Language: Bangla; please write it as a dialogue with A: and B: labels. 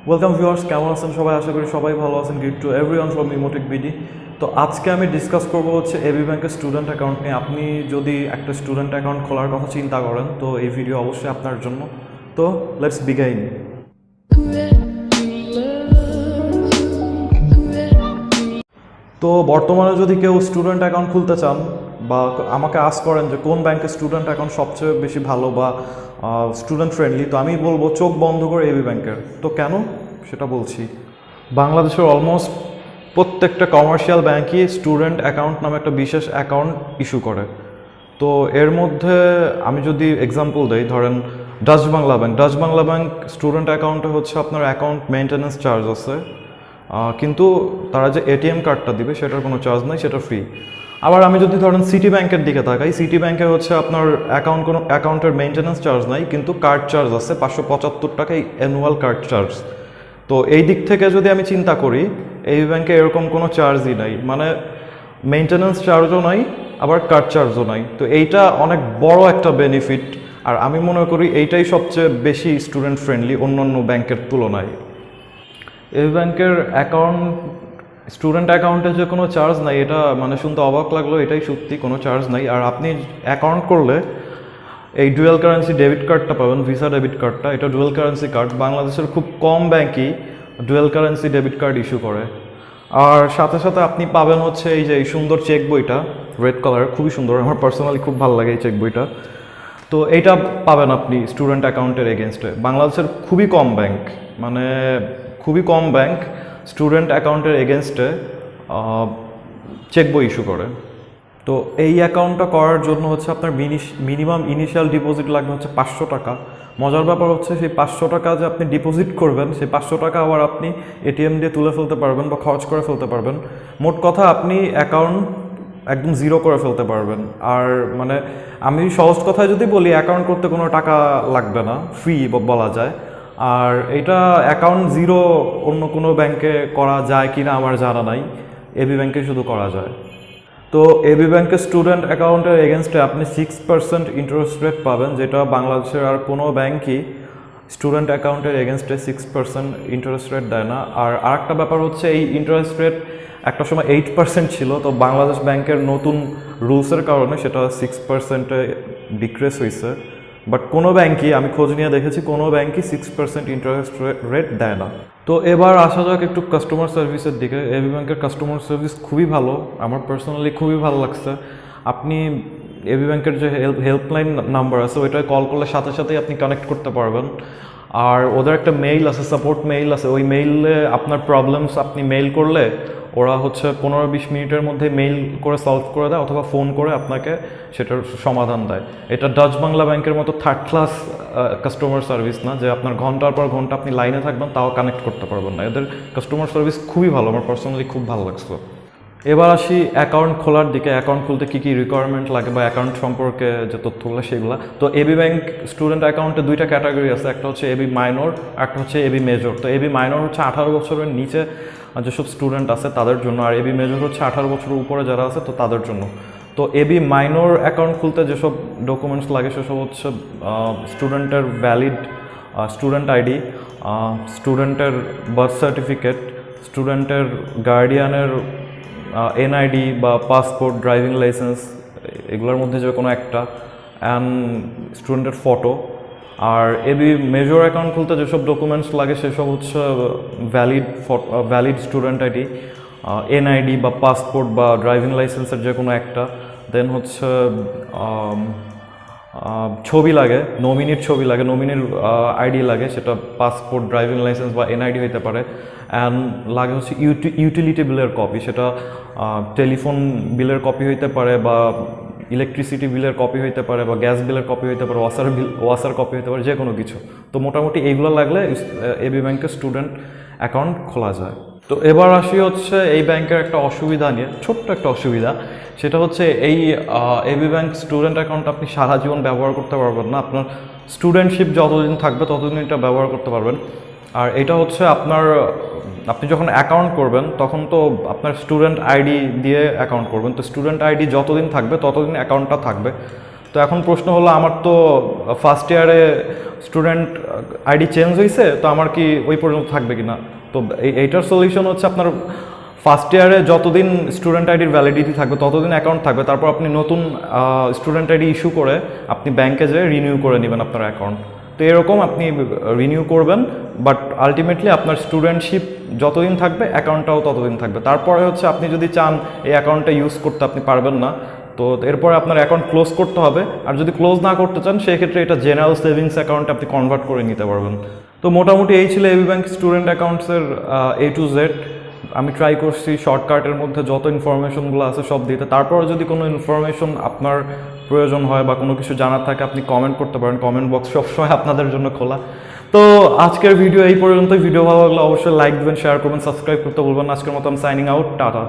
A: ওয়েলকাম ভিউয়ার্স, কেমন আছেন সবাই? আশা করি সবাই ভালো আছেন। Greet to everyone from Imotech BD. তো আজকে আমি ডিসকাস করব হচ্ছে এবি ব্যাংকের স্টুডেন্ট অ্যাকাউন্ট নিয়ে। আপনি যদি একটা স্টুডেন্ট অ্যাকাউন্ট খোলার কথা চিন্তা করেন তো এই ভিডিও অবশ্যই আপনার জন্য। তো লেটস বিগাইন। তো বর্তমানে যদি কেউ স্টুডেন্ট অ্যাকাউন্ট খুলতে চান বা আমাকে আস্ক করেন যে কোন ব্যাংকের স্টুডেন্ট অ্যাকাউন্ট সবচেয়ে বেশি ভালো বা স্টুডেন্ট ফ্রেন্ডলি, তো আমি বলবো চোখ বন্ধ করে এবি ব্যাংকের। তো কেন সেটা বলছি। বাংলাদেশের অলমোস্ট প্রত্যেকটা কমার্শিয়াল ব্যাংকই স্টুডেন্ট অ্যাকাউন্ট নামে একটা বিশেষ অ্যাকাউন্ট ইস্যু করে। তো এর মধ্যে আমি যদি এক্সাম্পল দেই, ধরেন ডাচ বাংলা ব্যাংক স্টুডেন্ট অ্যাকাউন্টে হচ্ছে আপনার অ্যাকাউন্ট মেনটেন্যান্স চার্জ আছে, কিন্তু তারা যে এটিএম কার্ডটা দিবে সেটার কোনো চার্জ নাই, সেটা ফ্রি। আবার আমি যদি ধরেন সিটি ব্যাংকের দিকে তাকাই, সিটি ব্যাংকে হচ্ছে আপনার কোনো অ্যাকাউন্টের মেনটেন্যান্স চার্জ নাই, কিন্তু কার্ড চার্জ আছে 575 টাকাই অ্যানুয়াল কার্ড চার্জ। তো এই দিক থেকে যদি আমি চিন্তা করি, এই ব্যাংকে এরকম কোনো চার্জই নাই, মানে মেনটেন্যান্স চার্জও নাই আবার কার্ড চার্জও নাই। তো এইটা অনেক বড় একটা বেনিফিট, আর আমি মনে করি এইটাই সবচেয়ে বেশি স্টুডেন্ট ফ্রেন্ডলি অন্যান্য ব্যাংকের তুলনায়। এই ব্যাংকের অ্যাকাউন্ট স্টুডেন্ট অ্যাকাউন্টে যে কোনো চার্জ নাই, এটা মানে শুনতে অবাক লাগলো, এটাই সত্যি, কোনো চার্জ নাই। আর আপনি অ্যাকাউন্ট করলে এই ডুয়েল কারেন্সি ডেবিট কার্ডটা পাবেন, ভিসা ডেবিট কার্ডটা। এটা ডুয়েল কারেন্সি কার্ড, বাংলাদেশের খুব কম ব্যাংকই dual currency debit card issue করে। আর সাথে সাথে আপনি পাবেন হচ্ছে এই যে এই সুন্দর চেক বইটা, রেড কালার, খুবই সুন্দর, আমার পার্সোনালি খুব ভালো লাগে এই চেক বইটা। তো এইটা পাবেন আপনি স্টুডেন্ট অ্যাকাউন্টের এগেনস্টে। বাংলাদেশের খুবই কম ব্যাংক, মানে খুবই কম ব্যাংক স্টুডেন্ট অ্যাকাউন্টের এগেনস্টে চেক বই ইস্যু করে। তো এই অ্যাকাউন্টটা করার জন্য হচ্ছে আপনার মিনিমাম ইনিশিয়াল ডিপোজিট লাগবে হচ্ছে 500 টাকা। মজার ব্যাপার হচ্ছে সেই 500 টাকা যে আপনি ডিপোজিট করবেন, সেই 500 টাকা আবার আপনি এটিএম দিয়ে তুলে ফেলতে পারবেন বা খরচ করে ফেলতে পারবেন। মোট কথা আপনি অ্যাকাউন্ট একদম জিরো করে ফেলতে পারবেন। আর মানে আমি সহজ কথায় যদি বলি, অ্যাকাউন্ট করতে কোনো টাকা লাগবে না, ফ্রি বলা যায়। আর এটা অ্যাকাউন্ট জিরো অন্য কোনো ব্যাংকে করা যায় কি না আমার জানা নাই, এবি ব্যাংকে শুধু করা যায়। তো এবি ব্যাংকের স্টুডেন্ট অ্যাকাউন্টের এগেনস্টে আপনি 6% ইন্টারেস্ট রেট পাবেন, যেটা বাংলাদেশের আর কোনো ব্যাংকই স্টুডেন্ট অ্যাকাউন্টের এগেনস্টে 6% ইন্টারেস্ট রেট দেয় না। আর আরেকটা ব্যাপার হচ্ছে, এই ইন্টারেস্ট রেট একটা সময় 8% ছিল, তো বাংলাদেশ ব্যাংকের নতুন রুলসের কারণে সেটা 6%-এ ডিক্রিজ হয়েছে। বাট কোনো ব্যাংকই, আমি খোঁজ নিয়ে দেখেছি, কোনো ব্যাংকই 6% ইন্টারেস্ট রেট দেয় না। তো এবার আসা যাক একটু কাস্টমার সার্ভিসের দিকে। এবি ব্যাংকের কাস্টমার সার্ভিস খুবই ভালো, আমার পার্সোনালি খুবই ভালো লাগছে। আপনি এবি ব্যাংকের যে হেল্পলাইন নাম্বার আছে ওইটায় কল করলে সাথে সাথেই আপনি কানেক্ট করতে পারবেন। আর ওদের একটা মেইল আছে, সাপোর্ট মেইল আছে, ওই মেইলে আপনার প্রবলেমস আপনি মেইল করলে ওরা হচ্ছে 15-20 মিনিটের মধ্যে মেইল করে সলভ করে দেয়, অথবা ফোন করে আপনাকে সেটার সমাধান দেয়। এটা ডাচ বাংলা ব্যাংকের মতো থার্ড ক্লাস কাস্টমার সার্ভিস না, যে আপনার ঘন্টার পর ঘন্টা আপনি লাইনে থাকবেন তাও কানেক্ট করতে পারবেন না। এদের কাস্টমার সার্ভিস খুবই ভালো, আমার পার্সোনালি খুব ভালো লাগছে। এবার আসি অ্যাকাউন্ট খোলার দিকে। অ্যাকাউন্ট খুলতে কী কী রিকোয়ারমেন্ট লাগে বা অ্যাকাউন্ট সম্পর্কে যে তথ্যগুলো সেগুলো। তো এবি ব্যাংক স্টুডেন্ট অ্যাকাউন্টে দুইটা ক্যাটাগরি আছে, একটা হচ্ছে এবি মাইনর, একটা হচ্ছে এবি মেজর। তো এবি মাইনর হচ্ছে 18 বছরের নিচে যেসব স্টুডেন্ট আছে তাদের জন্য, আর এবি মেজর হচ্ছে 18 বছরের উপরে যারা আছে তো তাদের জন্য। তো এবি মাইনর অ্যাকাউন্ট খুলতে যেসব ডকুমেন্টস লাগে সেসব হচ্ছে স্টুডেন্টের ভ্যালিড স্টুডেন্ট আইডি, স্টুডেন্টের বার্থ সার্টিফিকেট, স্টুডেন্টের গার্ডিয়ানের এনআইডি বা পাসপোর্ট, ড্রাইভিং লাইসেন্স, এগুলোর মধ্যে যে কোনো একটা, অ্যান্ড স্টুডেন্টের ফটো। আর এবি মেজর অ্যাকাউন্ট খুলতে যেসব ডকুমেন্টস লাগে সেসব হচ্ছে ভ্যালিড স্টুডেন্ট আইডি, এনআইডি বা পাসপোর্ট বা ড্রাইভিং লাইসেন্সের যে কোনো একটা। দেন হচ্ছে ছবি লাগে, নমিনির ছবি লাগে, নমিনির আইডি লাগে, সেটা পাসপোর্ট, ড্রাইভিং লাইসেন্স বা এনআইডি হতে পারে। অ্যান্ড লাগে হচ্ছে ইউটিলিটি বিলের কপি, সেটা টেলিফোন বিলের কপি হইতে পারে বা ইলেকট্রিসিটি বিলের কপি হইতে পারে বা গ্যাস বিলের কপি হইতে পারে, ওয়াসার কপি হইতে পারে, যে কোনো কিছু। তো মোটামুটি এইগুলো লাগলে এবি ব্যাংকের স্টুডেন্ট অ্যাকাউন্ট খোলা যায়। তো এবার আসি হচ্ছে এই ব্যাংকের একটা অসুবিধা নিয়ে, ছোট্ট একটা অসুবিধা। সেটা হচ্ছে এই এবি ব্যাংক স্টুডেন্ট অ্যাকাউন্ট আপনি সারা জীবন ব্যবহার করতে পারবেন না, আপনার স্টুডেন্টশিপ যতদিন থাকবে ততদিন এটা ব্যবহার করতে পারবেন। আর এটা হচ্ছে আপনি যখন অ্যাকাউন্ট করবেন তখন তো আপনার স্টুডেন্ট আইডি দিয়ে অ্যাকাউন্ট করবেন, তো স্টুডেন্ট আইডি যতদিন থাকবে ততদিন অ্যাকাউন্টটা থাকবে। তো এখন প্রশ্ন হলো, আমার তো ফার্স্ট ইয়ারে স্টুডেন্ট আইডি চেঞ্জ হয়েছে, তো আমার কি ওই পর্যন্ত থাকবে কি না? তো এইটার সলিউশন হচ্ছে আপনার ফার্স্ট ইয়ারে যতদিন স্টুডেন্ট আইডির ভ্যালিডিটি থাকবে ততদিন অ্যাকাউন্ট থাকবে, তারপর আপনি নতুন স্টুডেন্ট আইডি ইস্যু করে আপনি ব্যাংকে যেয়ে রিনিউ করে নেবেন আপনার অ্যাকাউন্ট। তো এরকম আপনি রিনিউ করবেন, বাট আলটিমেটলি আপনার স্টুডেন্টশিপ যতদিন থাকবে অ্যাকাউন্টটাও ততদিন থাকবে। তারপরে হচ্ছে আপনি যদি চান এই অ্যাকাউন্টটা ইউজ করতে, আপনি পারবেন না, তো এরপরে আপনার অ্যাকাউন্ট ক্লোজ করতে হবে। আর যদি ক্লোজ না করতে চান সেক্ষেত্রে এটা জেনারেল সেভিংস অ্যাকাউন্টে আপনি কনভার্ট করে নিতে পারবেন। তো মোটামুটি এই ছিল এবি ব্যাংক স্টুডেন্ট অ্যাকাউন্টসের A to Z। আমি ট্রাই করছি শর্টকাটের মধ্যে যত ইনফরমেশনগুলো আছে সব দিতে। তারপর যদি কোনো ইনফরমেশন আপনার প্রয়োজন হয় বা কোনো কিছু জানার থাকে আপনি কমেন্ট করতে পারেন, কমেন্ট বক্স সবসময় আপনাদের জন্য খোলা। তো আজকের ভিডিও এই পর্যন্তই। ভিডিও ভালো লাগলে অবশ্যই লাইক দেবেন, শেয়ার করবেন, সাবস্ক্রাইব করতে ভুলবেন না। আজকের মতো আমি সাইনিং আউট, টাটা।